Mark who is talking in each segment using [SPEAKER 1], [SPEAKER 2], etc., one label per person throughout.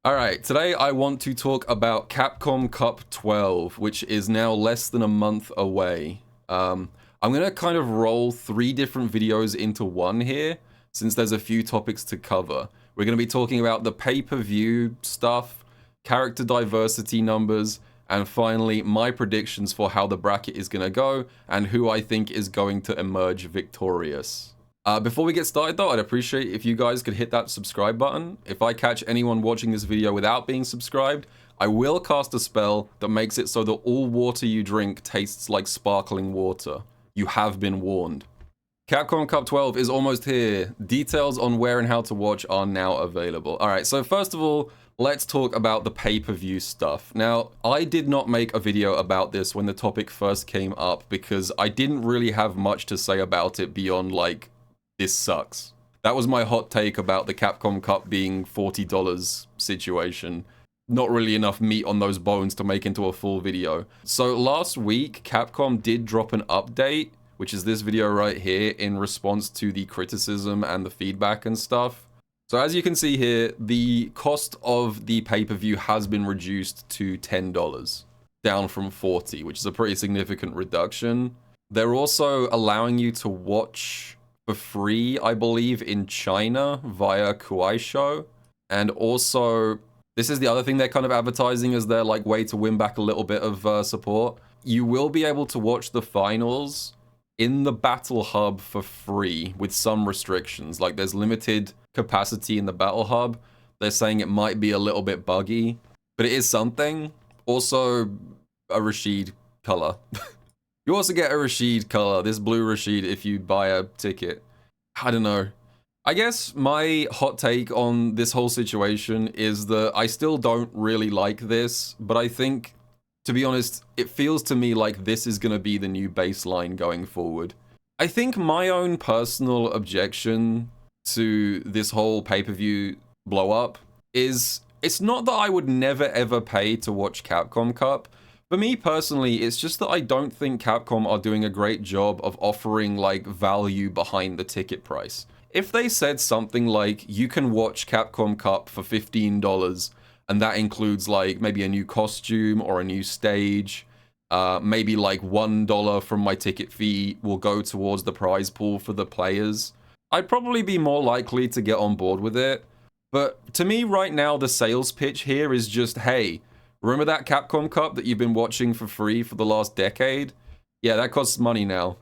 [SPEAKER 1] Alright, today I want to talk about Capcom Cup 12, which is now less than a month away. I'm going to kind of roll 3 different videos into one here, since there's a few topics to cover. We're going to be talking about the pay-per-view stuff, character diversity numbers, and finally my predictions for how the bracket is going to go, and who I think is going to emerge victorious. Before we get started though, I'd appreciate if you guys could hit that subscribe button. If I catch anyone watching this video without being subscribed, I will cast a spell that makes it so that all water you drink tastes like sparkling water. You have been warned. Capcom Cup 12 is almost here. Details on where and how to watch are now available. Alright, so first of all, let's talk about the pay-per-view stuff. Now, I did not make a video about this when the topic first came up because I didn't really have much to say about it beyond like, this sucks. That was my hot take about the Capcom Cup being $40 situation. Not really enough meat on those bones to make into a full video. So last week, Capcom did drop an update, which is this video right here, in response to the criticism and the feedback and stuff. So as you can see here, the cost of the pay-per-view has been reduced to $10, down from $40, which is a pretty significant reduction. They're also allowing you to watch for free, I believe, in China via Kuaishou. And also, this is the other thing they're kind of advertising as their like way to win back a little bit of support. You will be able to watch the finals in the Battle Hub for free with some restrictions. Like there's limited capacity in the Battle Hub. They're saying it might be a little bit buggy, but it is something. Also, a Rashid color. You also get a Rashid color, this blue Rashid, if you buy a ticket. I don't know. I guess my hot take on this whole situation is that I still don't really like this, but I think, to be honest, it feels to me like this is going to be the new baseline going forward. I think my own personal objection to this whole pay-per-view blow-up is, it's not that I would never ever pay to watch Capcom Cup. For me personally, it's just that I don't think Capcom are doing a great job of offering like value behind the ticket price. If they said something like, you can watch Capcom Cup for $15, and that includes like maybe a new costume or a new stage, maybe like $1 from my ticket fee will go towards the prize pool for the players, I'd probably be more likely to get on board with it. But to me right now, the sales pitch here is just, hey, remember that Capcom Cup that you've been watching for free for the last decade? Yeah, that costs money now.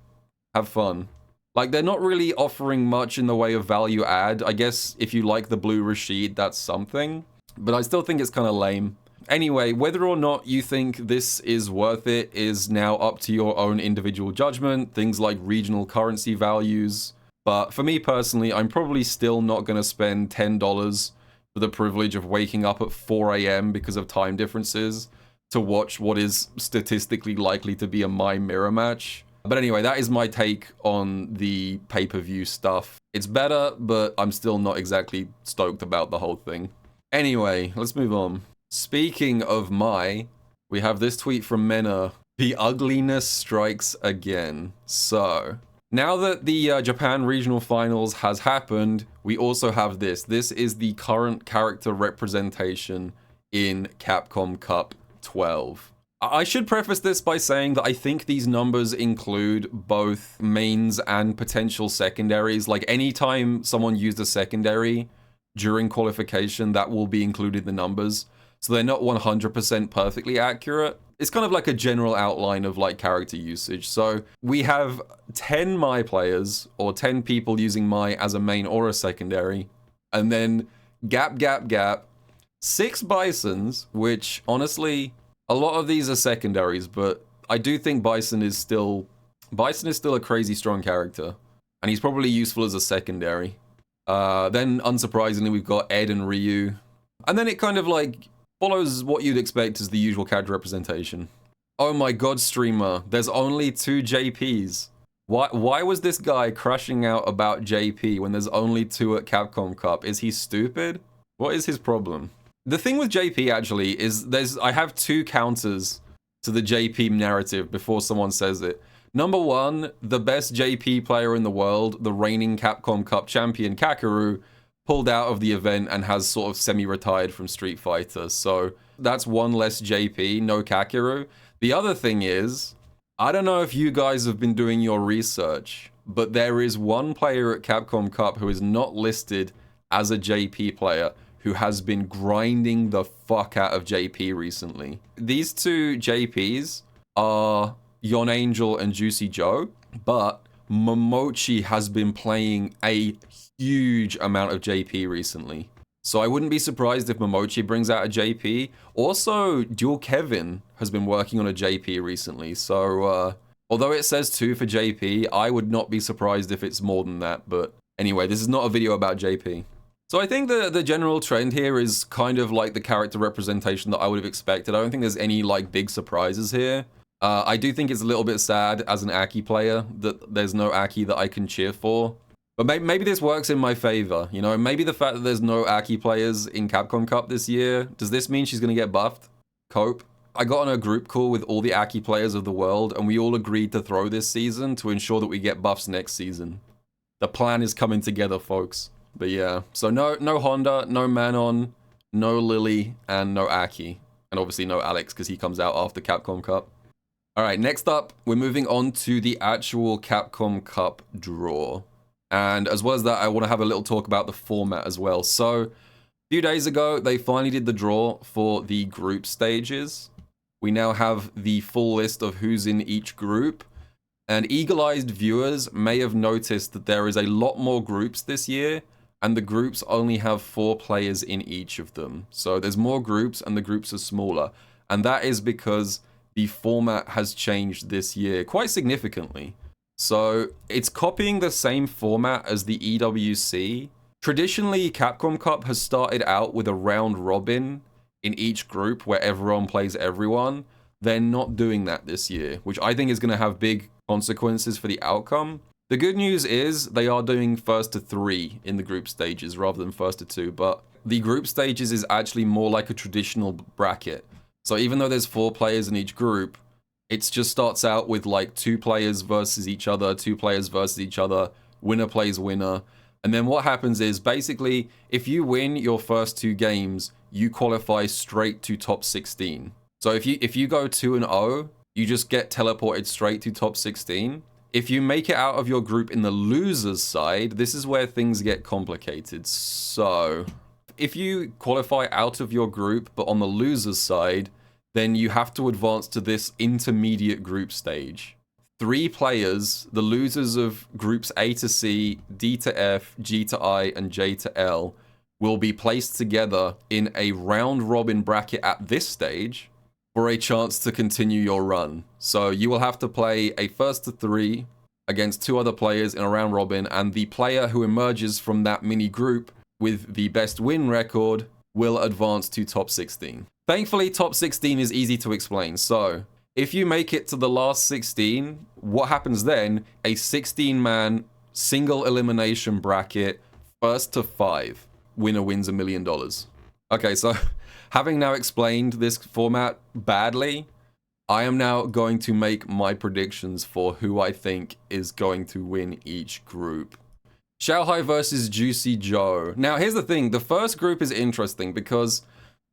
[SPEAKER 1] Have fun. Like, they're not really offering much in the way of value add. I guess if you like the blue Rashid, that's something. But I still think it's kind of lame. Anyway, whether or not you think this is worth it is now up to your own individual judgment. Things like regional currency values. But for me personally, I'm probably still not going to spend $10 for the privilege of waking up at 4 AM because of time differences to watch what is statistically likely to be a My Mirror match. But anyway, that is my take on the pay-per-view stuff. It's better, but I'm still not exactly stoked about the whole thing. Anyway, let's move on. Speaking of we have this tweet from Mena. The ugliness strikes again. So, now that the Japan Regional Finals has happened, we also have this. This is the current character representation in Capcom Cup 12. I should preface this by saying that I think these numbers include both mains and potential secondaries. Like anytime someone used a secondary during qualification, that will be included in the numbers. So they're not 100% perfectly accurate. It's kind of like a general outline of like character usage. So we have 10 Mai players, or 10 people using Mai as a main or a secondary. And then gap, 6 Bisons, which honestly, a lot of these are secondaries, but I do think Bison is still a crazy strong character. And he's probably useful as a secondary. Then unsurprisingly, we've got Ed and Ryu. And then it kind of like follows what you'd expect as the usual character representation. Oh my god, streamer, there's only 2 JPs. Why was this guy crashing out about JP when there's only 2 at Capcom Cup? Is he stupid? What is his problem? The thing with JP actually is I have 2 counters to the JP narrative before someone says it. Number 1, the best JP player in the world, the reigning Capcom Cup champion Kakeru, pulled out of the event and has sort of semi-retired from Street Fighter. So that's one less JP, no Kakeru. The other thing is, I don't know if you guys have been doing your research, but there is one player at Capcom Cup who is not listed as a JP player who has been grinding the fuck out of JP recently. These two JPs are Yon Angel and Juicy Joe, but Momochi has been playing a huge amount of JP recently. So I wouldn't be surprised if Momochi brings out a JP. Also, Dual Kevin has been working on a JP recently. So although it says 2 for JP, I would not be surprised if it's more than that. But anyway, this is not a video about JP. So I think the general trend here is kind of like the character representation that I would have expected. I don't think there's any like big surprises here. I do think it's a little bit sad as an Aki player that there's no Aki that I can cheer for. But maybe this works in my favor, you know? Maybe the fact that there's no Aki players in Capcom Cup this year, does this mean she's going to get buffed? Cope. I got on a group call with all the Aki players of the world, and we all agreed to throw this season to ensure that we get buffs next season. The plan is coming together, folks. But yeah, so no Honda, no Manon, no Lily, and no Aki. And obviously no Alex, because he comes out after Capcom Cup. Alright, next up, we're moving on to the actual Capcom Cup draw. And as well as that, I want to have a little talk about the format as well. So, a few days ago, they finally did the draw for the group stages. We now have the full list of who's in each group. And eagle-eyed viewers may have noticed that there is a lot more groups this year, and the groups only have 4 players in each of them. So there's more groups, and the groups are smaller. And that is because the format has changed this year quite significantly. So it's copying the same format as the EWC. Traditionally, Capcom Cup has started out with a round robin in each group where everyone plays everyone. They're not doing that this year, which I think is going to have big consequences for the outcome. The good news is they are doing first to 3 in the group stages rather than first to 2, but the group stages is actually more like a traditional bracket. So even though there's 4 players in each group, it just starts out with like 2 players versus each other, 2 players versus each other, winner plays winner. And then what happens is basically if you win your first 2 games, you qualify straight to top 16. So if you go 2-0, you just get teleported straight to top 16. If you make it out of your group in the loser's side, this is where things get complicated. So if you qualify out of your group but on the loser's side, then you have to advance to this intermediate group stage. 3 players, the losers of groups A to C, D to F, G to I, and J to L, will be placed together in a round robin bracket at this stage for a chance to continue your run. So you will have to play a first to 3 against 2 other players in a round robin, and the player who emerges from that mini group with the best win record will advance to top 16. Thankfully, top 16 is easy to explain. So, if you make it to the last 16, what happens then? A 16-man single elimination bracket, first to 5. Winner wins $1 million. Okay, so having now explained this format badly, I am now going to make my predictions for who I think is going to win each group. Xiaohai versus Juicy Joe. Now, here's the thing. The first group is interesting because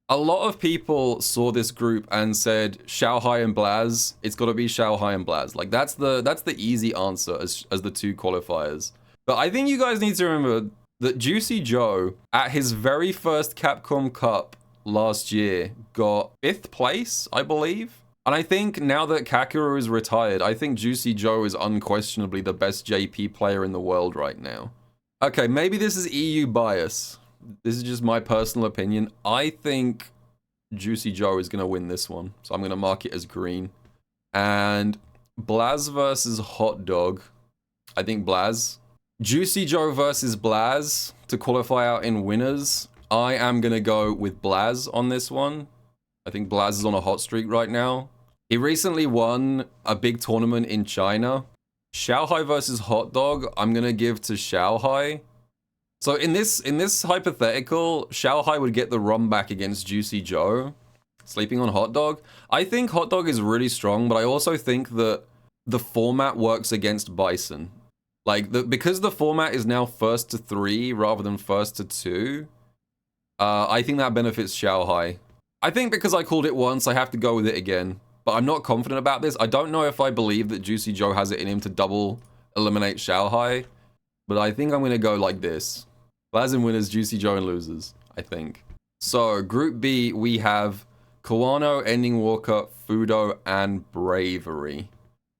[SPEAKER 1] a lot of people saw this group and said Xiaohai and Blaz. It's got to be Xiaohai and Blaz. Like that's the easy answer as the 2 qualifiers. But I think you guys need to remember that Juicy Joe at his very first Capcom Cup last year got 5th place, I believe. And I think now that Kakeru is retired, I think Juicy Joe is unquestionably the best JP player in the world right now. Okay, maybe this is EU bias. This is just my personal opinion. I think Juicy Joe is going to win this one. So I'm going to mark it as green. And Blaz versus Hot Dog. I think Blaz. Juicy Joe versus Blaz to qualify out in winners. I am going to go with Blaz on this one. I think Blaz is on a hot streak right now. He recently won a big tournament in China. Xiaohai versus Hot Dog, I'm going to give to Xiaohai. So in this hypothetical, Xiaohai would get the run back against Juicy Joe, sleeping on Hot Dog. I think Hot Dog is really strong, but I also think that the format works against Bison. Like, because the format is now first to 3 rather than first to 2, I think that benefits Xiaohai. I think because I called it once, I have to go with it again. But I'm not confident about this. I don't know if I believe that Juicy Joe has it in him to double eliminate Xiaohai. But I think I'm going to go like this. As in winners, Juicy Joe and losers, I think. So, Group B, we have Kawano, Ending Walker, Fudo, and Bravery.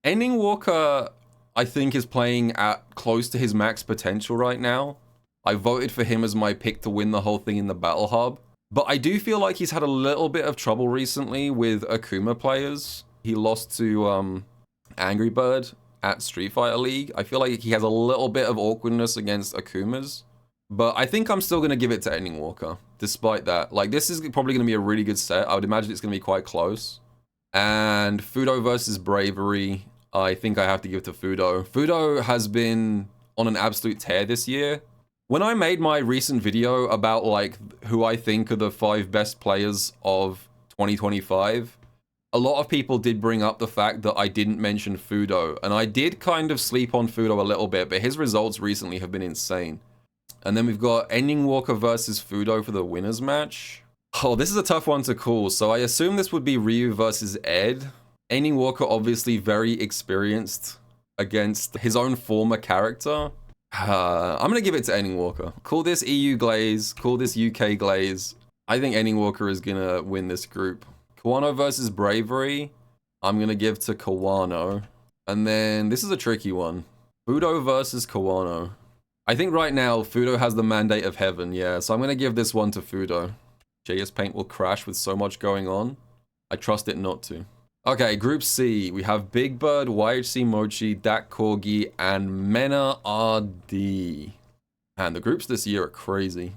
[SPEAKER 1] Ending Walker, I think, is playing at close to his max potential right now. I voted for him as my pick to win the whole thing in the Battle Hub. But I do feel like he's had a little bit of trouble recently with Akuma players. He lost to Angry Bird at Street Fighter League. I feel like he has a little bit of awkwardness against Akumas. But I think I'm still going to give it to Ending Walker, despite that. Like, this is probably going to be a really good set. I would imagine it's going to be quite close. And Fudo versus Bravery, I think I have to give to Fudo. Fudo has been on an absolute tear this year. When I made my recent video about, like, who I think are the 5 best players of 2025, a lot of people did bring up the fact that I didn't mention Fudo. And I did kind of sleep on Fudo a little bit, but his results recently have been insane. And then we've got Ending Walker versus Fudo for the winners match. Oh, this is a tough one to call. So I assume this would be Ryu versus Ed. Ending Walker obviously very experienced against his own former character. I'm going to give it to Ending Walker. Call this EU Glaze, call this UK Glaze. I think Ending Walker is going to win this group. Kawano versus Bravery. I'm going to give to Kawano. And then this is a tricky one. Fudo versus Kawano. I think right now, Fudo has the mandate of heaven, yeah. So I'm going to give this one to Fudo. JS Paint will crash with so much going on. I trust it not to. Okay, Group C. We have Big Bird, YHC Mochi, Dak Corgi, and Mena RD. Man, the groups this year are crazy.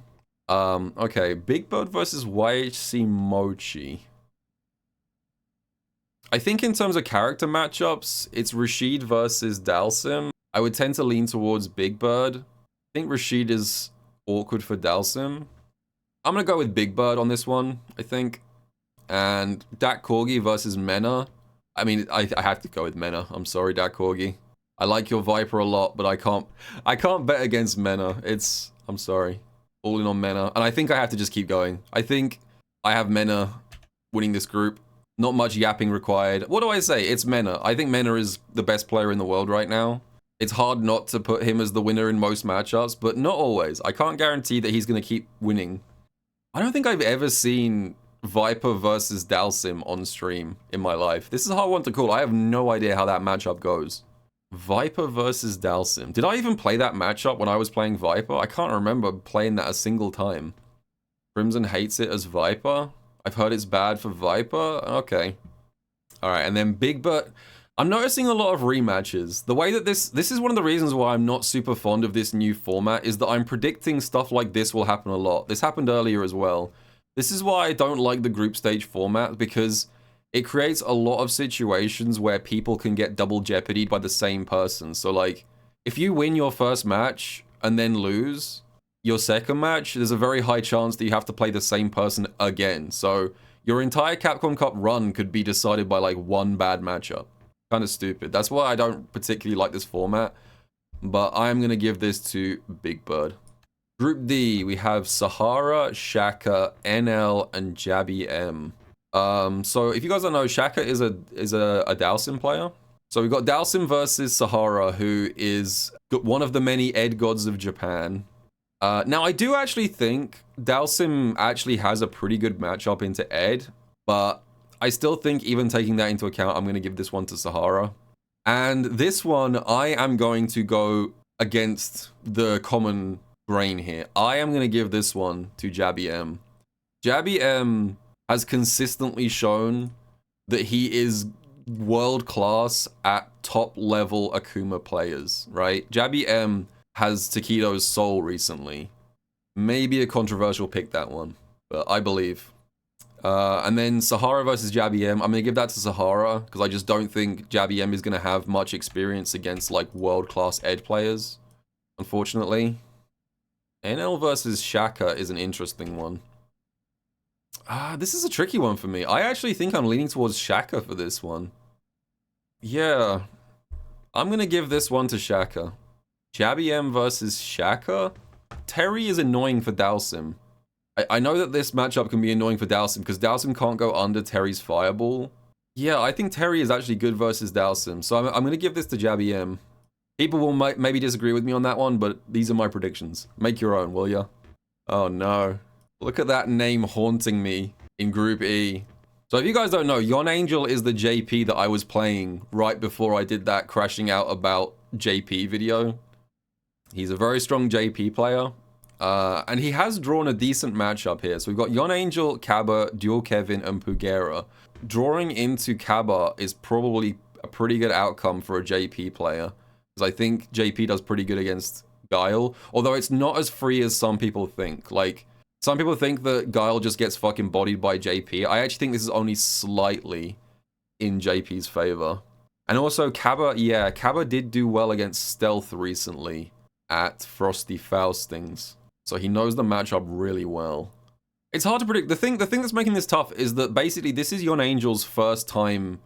[SPEAKER 1] Okay, Big Bird versus YHC Mochi. I think in terms of character matchups, it's Rashid versus Dalsim. I would tend to lean towards Big Bird. I think Rashid is awkward for Dalsim. I'm going to go with Big Bird on this one, I think. And Dak Corgi versus Mena. I mean, I have to go with Mena. I'm sorry, Dak Corgi. I like your Viper a lot, but I can't bet against Mena. I'm sorry. All in on Mena. And I think I have to just keep going. I think I have Mena winning this group. Not much yapping required. What do I say? It's Mena. I think Mena is the best player in the world right now. It's hard not to put him as the winner in most matchups, but not always. I can't guarantee that he's going to keep winning. I don't think I've ever seen Viper versus Dalsim on stream in my life. This is a hard one to call. I have no idea how that matchup goes. Viper versus Dalsim. Did I even play that matchup when I was playing Viper? I can't remember playing that a single time. Crimson hates it as Viper. I've heard it's bad for Viper. Okay. Alright, and then Big Bird. I'm noticing a lot of rematches. The way that this is one of the reasons why I'm not super fond of this new format, is that I'm predicting stuff like this will happen a lot. This happened earlier as well. This is why I don't like the group stage format, because it creates a lot of situations where people can get double jeopardied by the same person. So like, if you win your first match and then lose your second match, there's a very high chance that you have to play the same person again. So your entire Capcom Cup run could be decided by like one bad matchup. Kind of stupid. That's why I don't particularly like this format. But I'm going to give this to Big Bird. Group D, we have Sahara, Shaka, NL, and Jabby M. So if you guys don't know, Shaka is a Dalsim player. So we've got Dalsim versus Sahara, who is one of the many Ed gods of Japan. Now, I do actually think Dalsim actually has a pretty good matchup into Ed, but I still think, even taking that into account, I'm going to give this one to Sahara. And this one, I am going to go against the common grain here. I am going to give this one to Jabby M. Jabby M has consistently shown that he is world class at top level Akuma players, right? Jabby M has Takedo's soul recently. Maybe a controversial pick, that one, but I believe. And then Sahara versus Jabby M. I'm going to give that to Sahara, because I just don't think Jabby M is going to have much experience against like world-class Ed players, unfortunately. NL versus Shaka is an interesting one. This is a tricky one for me. I actually think I'm leaning towards Shaka for this one. Yeah. I'm going to give this one to Shaka. Jabby M versus Shaka. Terry is annoying for Dalsim. I know that this matchup can be annoying for Dalsim because Dalsim can't go under Terry's fireball. Yeah, I think Terry is actually good versus Dalsim, so I'm going to give this to Jabby M. People will maybe disagree with me on that one, but these are my predictions. Make your own, will ya? Oh no. Look at that name haunting me in Group E. So if you guys don't know, Yon Angel is the JP that I was playing right before I did that crashing out about JP video. He's a very strong JP player. And he has drawn a decent matchup here. So we've got Yon Angel, Kaba, Dual Kevin, and Pugera. Drawing into Kaba is probably a pretty good outcome for a JP player. Because I think JP does pretty good against Guile. Although it's not as free as some people think. Like, some people think that Guile just gets fucking bodied by JP. I actually think this is only slightly in JP's favor. And also Kaba, yeah, Kaba did do well against Stealth recently at Frosty Faustings. So he knows the matchup really well. It's hard to predict. The thing that's making this tough is that basically this is Yon Angel's first time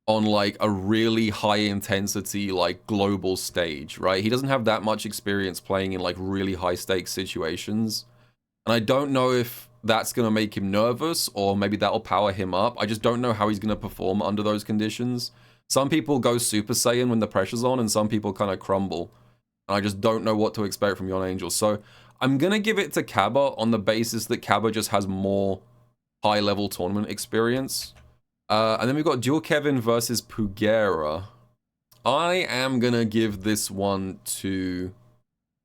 [SPEAKER 1] on like a really high intensity like global stage, right? He doesn't have that much experience playing in like really high stakes situations. And I don't know if that's going to make him nervous or maybe that'll power him up. I just don't know how he's going to perform under those conditions. Some people go Super Saiyan when the pressure's on and some people kind of crumble. And I just don't know what to expect from Yon Angel. So I'm going to give it to Kaba on the basis that Kaba just has more high-level tournament experience. And then we've got Dual Kevin versus Pugera. I am going to give this one to...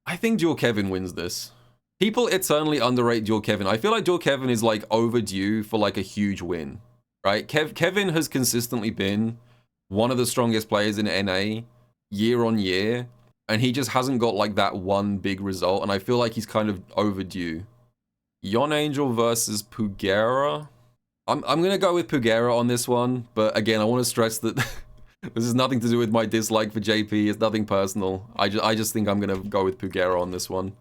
[SPEAKER 1] I think Dual Kevin wins this. People eternally underrate Dual Kevin. I feel like Dual Kevin is like overdue for like a huge win, right? Kevin has consistently been one of the strongest players in NA year on year. And he just hasn't got like that one big result. And I feel like he's kind of overdue. Yon Angel versus Pugera. I'm going to go with Pugera on this one. But again, I want to stress that this has nothing to do with my dislike for JP. It's nothing personal. I just think I'm going to go with Pugera on this one.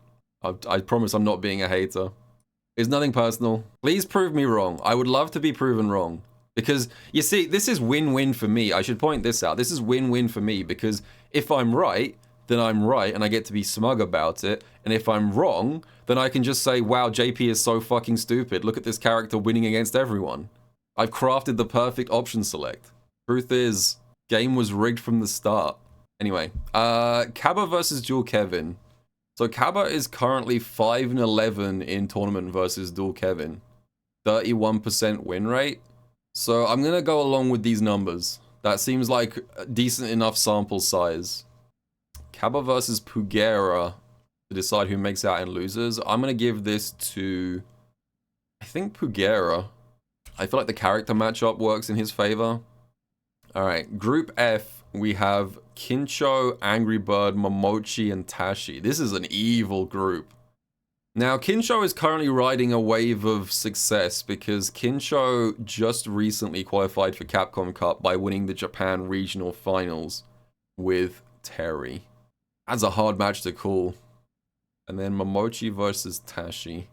[SPEAKER 1] I promise I'm not being a hater. It's nothing personal. Please prove me wrong. I would love to be proven wrong. Because, you see, this is win-win for me. I should point this out. This is win-win for me. Because if I'm right, then I'm right and I get to be smug about it. And if I'm wrong, then I can just say, wow, JP is so fucking stupid. Look at this character winning against everyone. I've crafted the perfect option select. Truth is, game was rigged from the start. Anyway, Kaba versus Dual Kevin. So Kaba is currently 5-11 in tournament versus Dual Kevin. 31% win rate. So I'm going to go along with these numbers. That seems like a decent enough sample size. Kaba versus Pugera to decide who makes out and loses. I'm going to give this to, I think, Pugera. I feel like the character matchup works in his favor. Alright, Group F, we have Kincho, Angry Bird, Momochi, and Tashi. This is an evil group. Now, Kincho is currently riding a wave of success because Kincho just recently qualified for Capcom Cup by winning the Japan Regional Finals with Terry. That's a hard match to call. And then Momochi versus Tashi.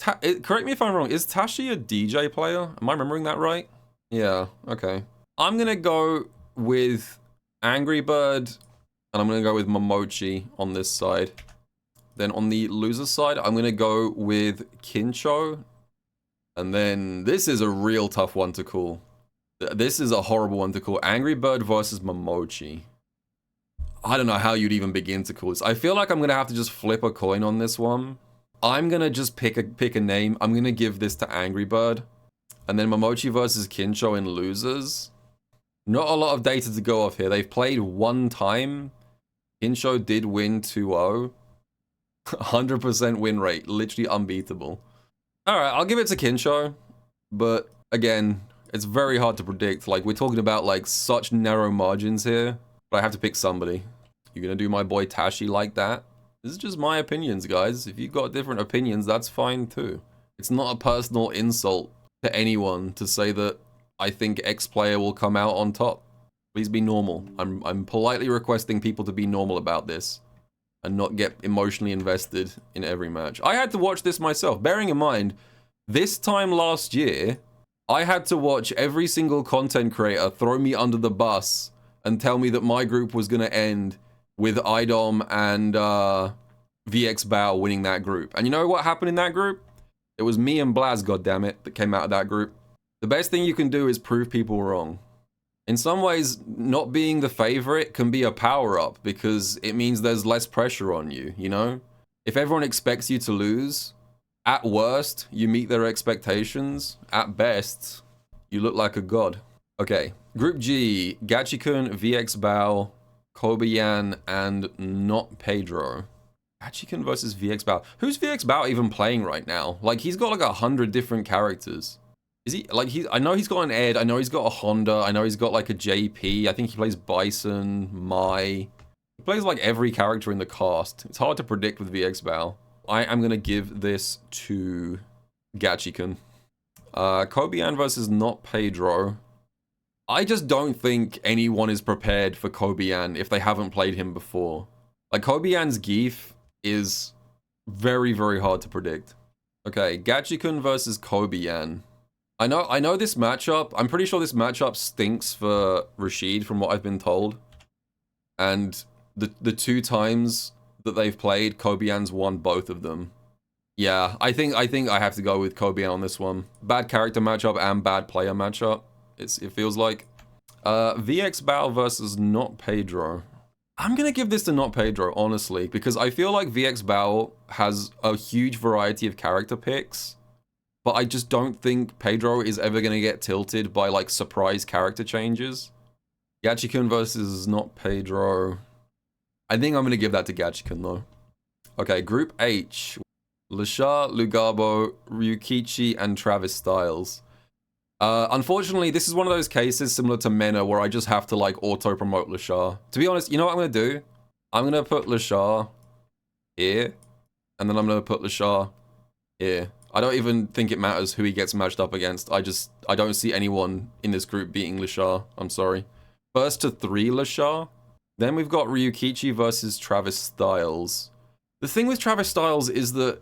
[SPEAKER 1] Correct me if I'm wrong, is Tashi a DJ player? Am I remembering that right? Yeah, okay. I'm gonna go with Angry Bird, and I'm gonna go with Momochi on this side. Then on the loser side, I'm gonna go with Kincho. And then this is a real tough one to call. This is a horrible one to call. Angry Bird versus Momochi. I don't know how you'd even begin to call this. I feel like I'm gonna have to just flip a coin on this one. I'm gonna just pick a name. I'm gonna give this to Angry Bird. And then Momochi versus Kincho in losers. Not a lot of data to go off here. They've played one time. Kincho did win 2-0. 100% win rate. Literally unbeatable. Alright, I'll give it to Kincho. But again, it's very hard to predict. Like, we're talking about like such narrow margins here. But I have to pick somebody. You're gonna do my boy Tashi like that? This is just my opinions, guys. If you've got different opinions, that's fine too. It's not a personal insult to anyone to say that I think X player will come out on top. Please be normal. I'm politely requesting people to be normal about this and not get emotionally invested in every match. I had to watch this myself. Bearing in mind, this time last year, I had to watch every single content creator throw me under the bus and tell me that my group was going to end with IDOM and VX Bao winning that group. And you know what happened in that group? It was me and Blaz, goddammit, that came out of that group. The best thing you can do is prove people wrong. In some ways, not being the favorite can be a power-up because it means there's less pressure on you, you know? If everyone expects you to lose, at worst, you meet their expectations. At best, you look like a god. Okay, Group G, Gachikun, VX Bao, Kobayan, and Not Pedro. Gachikun versus VX Bao. Who's VX Bao even playing right now? Like, he's got like 100 different characters. Is he, like, I know he's got an Ed, I know he's got a Honda, I know he's got like a JP, I think he plays Bison, Mai. He plays like every character in the cast. It's hard to predict with VX Bao. I am gonna give this to Gachikun. Kobayan versus Not Pedro. I just don't think anyone is prepared for Kobayan if they haven't played him before. Like, Kobayan's Geef is very, very hard to predict. Okay, Gachikun versus Kobayan. I know this matchup. I'm pretty sure this matchup stinks for Rashid from what I've been told. And the 2 times that they've played, Kobayan's won both of them. Yeah, I think I have to go with Kobayan on this one. Bad character matchup and bad player matchup. It feels like. VX Bao versus Not Pedro. I'm gonna give this to Not Pedro, honestly, because I feel like VX Bao has a huge variety of character picks. But I just don't think Pedro is ever going to get tilted by, like, surprise character changes. Gachikun versus Not Pedro. I think I'm going to give that to Gachikun, though. Okay, Group H. Lashar, Lugabo, Ryukichi, and Travis Styles. Unfortunately, this is one of those cases similar to Mena where I just have to, like, auto-promote Lashar. To be honest, you know what I'm going to do? I'm going to put Lashar here, and then I'm going to put Lashar here. I don't even think it matters who he gets matched up against. I don't see anyone in this group beating Lashar. I'm sorry. First to 3 Lashar. Then we've got Ryukichi versus Travis Styles. The thing with Travis Styles is that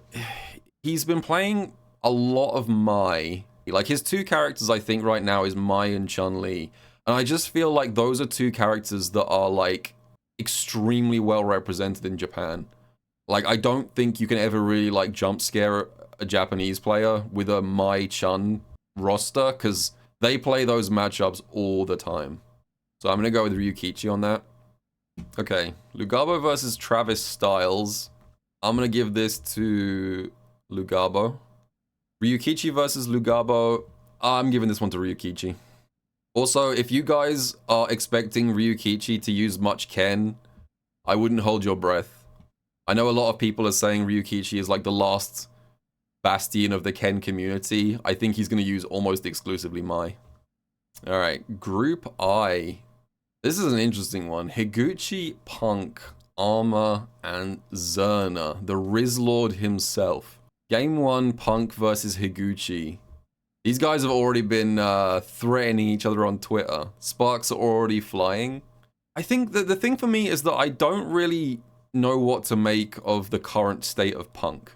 [SPEAKER 1] he's been playing a lot of Mai. Like, his 2 characters, I think, right now is Mai and Chun-Li. And I just feel like those are 2 characters that are, like, extremely well represented in Japan. Like, I don't think you can ever really, like, jump scare a Japanese player with a Mai Chun roster, because they play those matchups all the time. So I'm going to go with Ryukichi on that. Okay, Lugabo versus Travis Styles. I'm going to give this to Lugabo. Ryukichi versus Lugabo. I'm giving this one to Ryukichi. Also, if you guys are expecting Ryukichi to use much Ken, I wouldn't hold your breath. I know a lot of people are saying Ryukichi is like the last bastion of the Ken community. I think he's going to use almost exclusively Mai. Alright, Group I. This is an interesting one. Higuchi, Punk, Arma, and Zerna, the Rizlord himself. Game 1, Punk versus Higuchi. These guys have already been threatening each other on Twitter. Sparks are already flying. I think that the thing for me is that I don't really know what to make of the current state of Punk.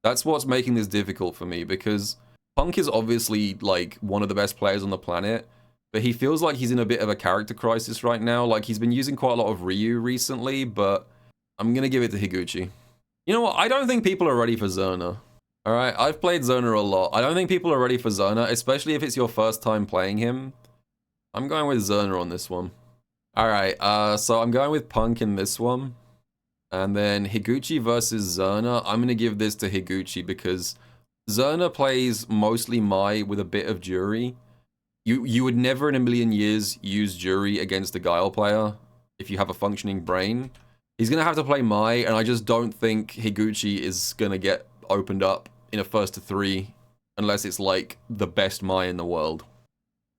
[SPEAKER 1] That's what's making this difficult for me, because Punk is obviously, like, one of the best players on the planet, but he feels like he's in a bit of a character crisis right now. Like, he's been using quite a lot of Ryu recently, but I'm gonna give it to Higuchi. You know what? I don't think people are ready for Zerna. Alright, I've played Zerna a lot. I don't think people are ready for Zerna, especially if it's your first time playing him. I'm going with Zerna on this one. Alright, so I'm going with Punk in this one. And then Higuchi versus Zerna. I'm going to give this to Higuchi because Zerna plays mostly Mai with a bit of Jury. You would never in a million years use Jury against a Guile player if you have a functioning brain. He's going to have to play Mai, and I just don't think Higuchi is going to get opened up in a first to 3 unless it's like the best Mai in the world.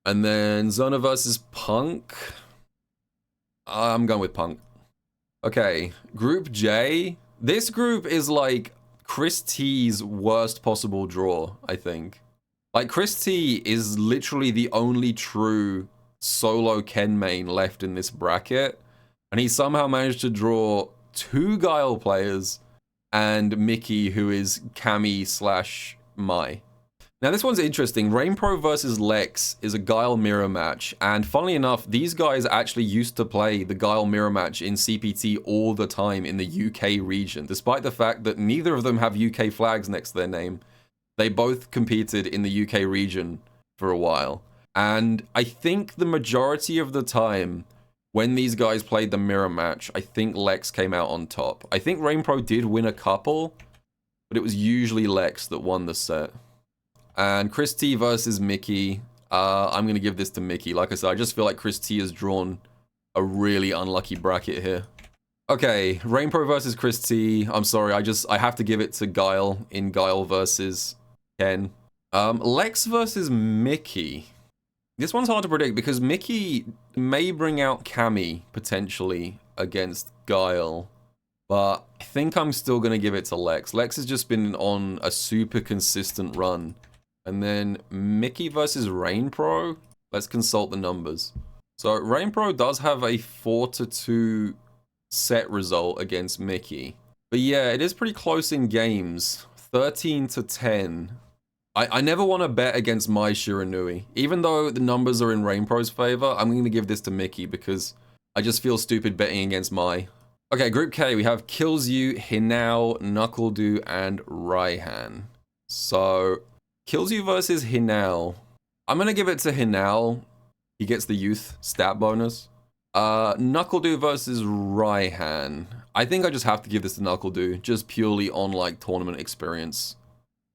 [SPEAKER 1] And then Zerna versus Punk. I'm going with Punk. Okay, Group J. This group is like Chris T's worst possible draw, I think. Like, Chris T is literally the only true solo Ken main left in this bracket, and he somehow managed to draw 2 Guile players and Mickey, who is Kami / Mai. Now this one's interesting. Rainpro versus Lex is a Guile mirror match, and funnily enough, these guys actually used to play the Guile mirror match in CPT all the time in the UK region, despite the fact that neither of them have UK flags next to their name. They both competed in the UK region for a while, and I think the majority of the time when these guys played the mirror match, I think Lex came out on top. I think Rainpro did win a couple, but it was usually Lex that won the set. And Chris T versus Mickey. I'm going to give this to Mickey. Like I said, I just feel like Chris T has drawn a really unlucky bracket here. Okay, Rainpro versus Chris T. I'm sorry, I have to give it to Guile in Guile versus Ken. Lex versus Mickey. This one's hard to predict because Mickey may bring out Cammy potentially against Guile. But I think I'm still going to give it to Lex. Lex has just been on a super consistent run. And then Mickey versus Rainpro. Let's consult the numbers. So Rainpro does have a 4-2 set result against Mickey. But yeah, it is pretty close in games. 13-10. I never want to bet against Mai Shiranui. Even though the numbers are in Rainpro's favor, I'm going to give this to Mickey because I just feel stupid betting against Mai. Okay, Group K, we have Killzyu, Hinao, Knuckledo, and Raihan. So, Killzyu versus Hinao. I'm going to give it to Hinao. He gets the youth stat bonus. Knuckledo versus Raihan. I think I just have to give this to Knuckledo, just purely on, like, tournament experience.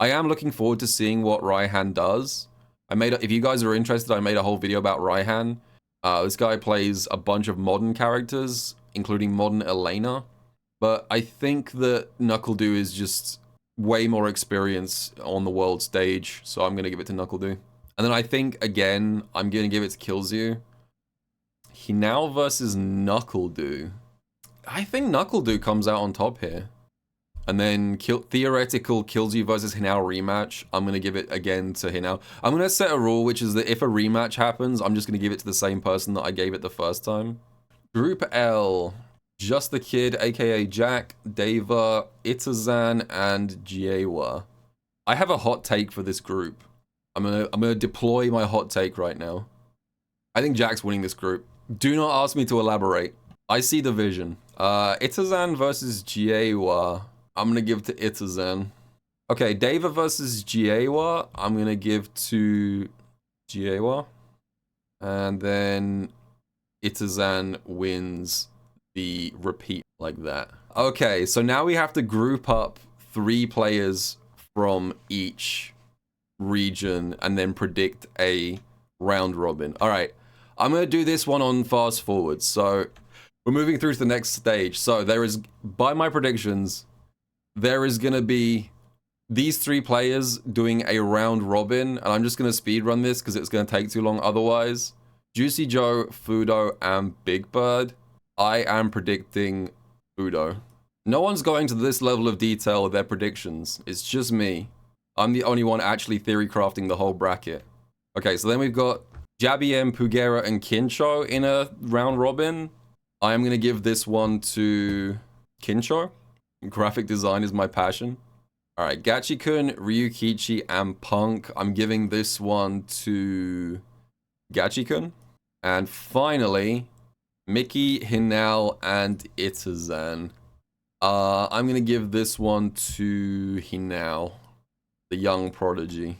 [SPEAKER 1] I am looking forward to seeing what Raihan does. If you guys are interested, I made a whole video about Raihan. This guy plays a bunch of modern characters, including modern Elena. But I think that Knuckledo is just way more experience on the world stage, so I'm going to give it to Knuckledo. And then I think, again, I'm going to give it to Killzyu. Hinao versus Knuckledo. I think Knuckledo comes out on top here. And then theoretical Killzyu versus Hinao rematch. I'm going to give it again to Hinao. I'm going to set a rule, which is that if a rematch happens, I'm just going to give it to the same person that I gave it the first time. Group L. Just the Kid, aka Jack, Deva, Itazan, and Jiewa. I have a hot take for this group. I'm gonna deploy my hot take right now. I think Jack's winning this group. Do not ask me to elaborate. I see the vision. Itazan versus Jiewa. I'm gonna give to Itazan. Okay, Deva versus Jiewa. I'm gonna give to Jiewa. And then Itazan wins the repeat like that. Okay, so now we have to group up 3 players from each region and then predict a round robin. All right, I'm gonna do this one on fast forward. So we're moving through to the next stage. So there is, by my predictions, there is gonna be these 3 players doing a round robin, and I'm just gonna speed run this because it's gonna take too long otherwise. Juicy Joe, Fudo, and Big Bird. I am predicting Fudo. No one's going to this level of detail with their predictions. It's just me. I'm the only one actually theory crafting the whole bracket. Okay, so then we've got Jabiem, Pugera, and Kincho in a round robin. I am going to give this one to Kincho. Graphic design is my passion. Alright, Gachikun, Ryukichi, and Punk. I'm giving this one to Gachikun. And finally, Mickey, Hinao, and Itazan. I'm going to give this one to Hinao, the young prodigy.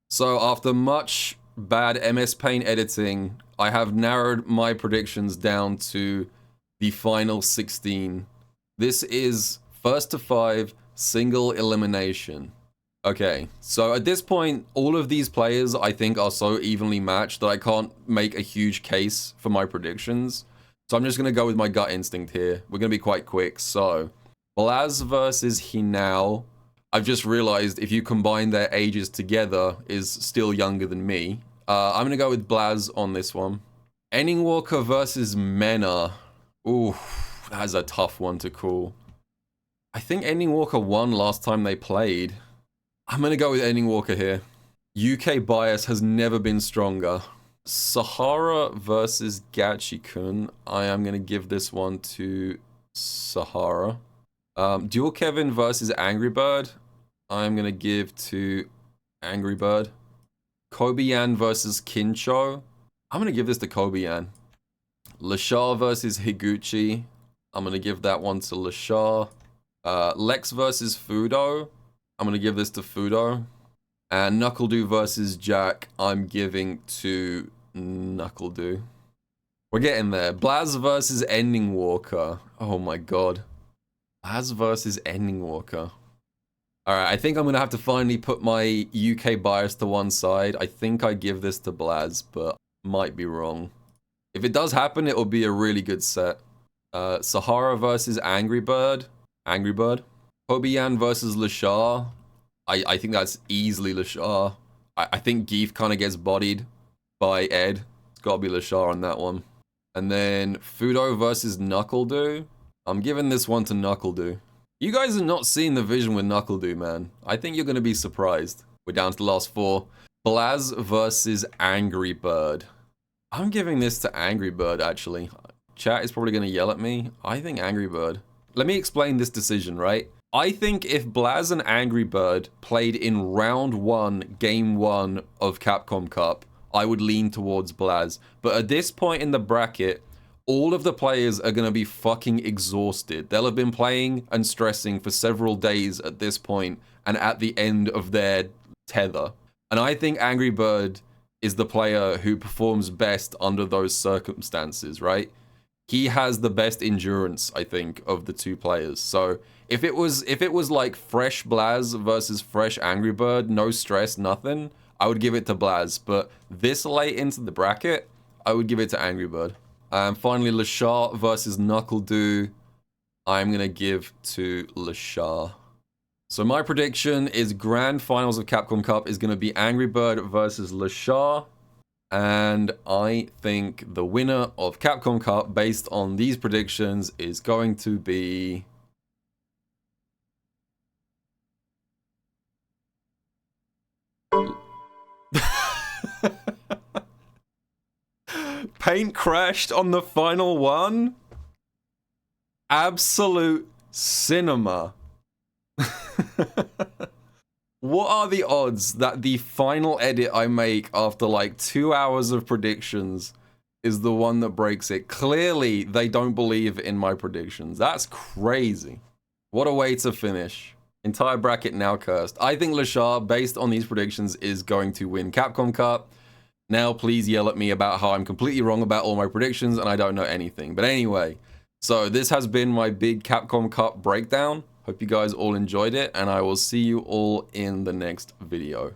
[SPEAKER 1] So after much bad MS Paint editing, I have narrowed my predictions down to the final 16. This is first to 5 single elimination. Okay, so at this point, all of these players I think are so evenly matched that I can't make a huge case for my predictions. So I'm just going to go with my gut instinct here. We're going to be quite quick. So, Blaz versus Hinao. I've just realized if you combine their ages together is still younger than me. I'm going to go with Blaz on this one. Ending Walker versus Mena. Ooh, that's a tough one to call. I think Ending Walker won last time they played. I'm going to go with Ending Walker here. UK bias has never been stronger. Sahara versus Gachikun. I am going to give this one to Sahara. Dual Kevin versus Angry Bird. I'm going to give to Angry Bird. Kobe-yan versus Kincho. I'm going to give this to Kobe-yan. Lashar versus Higuchi. I'm going to give that one to Lashar. Lex versus Fudo. I'm going to give this to Fudo. And Knuckle-Doo versus Jack. I'm giving to Knuckle-Doo. We're getting there. Blaz versus Ending Walker. Oh my god. Blaz versus Ending Walker. Alright, I think I'm going to have to finally put my UK bias to one side. I think I give this to Blaz, but might be wrong. If it does happen, it will be a really good set. Sahara versus Angry Bird. Angry Bird. Kobe-yan versus Lashar. I think that's easily Lashar. I think Geef kind of gets bodied by Ed. It's got to be Lashar on that one. And then Fudo versus Knuckle-Doo. I'm giving this one to Knuckle-Doo. You guys are not seeing the vision with Knuckle-Doo, man. I think you're going to be surprised. We're down to the last four. Blaz versus Angry Bird. I'm giving this to Angry Bird, actually. Chat is probably going to yell at me. I think Angry Bird. Let me explain this decision, right? I think if Blaz and Angry Bird played in round 1, game 1 of Capcom Cup, I would lean towards Blaz. But at this point in the bracket, all of the players are going to be fucking exhausted. They'll have been playing and stressing for several days at this point and at the end of their tether. And I think Angry Bird is the player who performs best under those circumstances, right? He has the best endurance, I think, of the two players. So if it was like fresh Blaz versus fresh Angry Bird, no stress, nothing, I would give it to Blaz. But this late into the bracket, I would give it to Angry Bird. And finally, Lashar versus Knuckle-Doo. I'm going to give to Lashar. So my prediction is Grand Finals of Capcom Cup is going to be Angry Bird versus Lashar. And I think the winner of Capcom Cup, based on these predictions, is going to be... Paint crashed on the final one? Absolute cinema. What are the odds that the final edit I make after like 2 hours of predictions is the one that breaks it? Clearly, they don't believe in my predictions. That's crazy. What a way to finish. Entire bracket now cursed. I think Lashar, based on these predictions, is going to win Capcom Cup. Now, please yell at me about how I'm completely wrong about all my predictions and I don't know anything. But anyway, so this has been my big Capcom Cup breakdown. Hope you guys all enjoyed it, and I will see you all in the next video.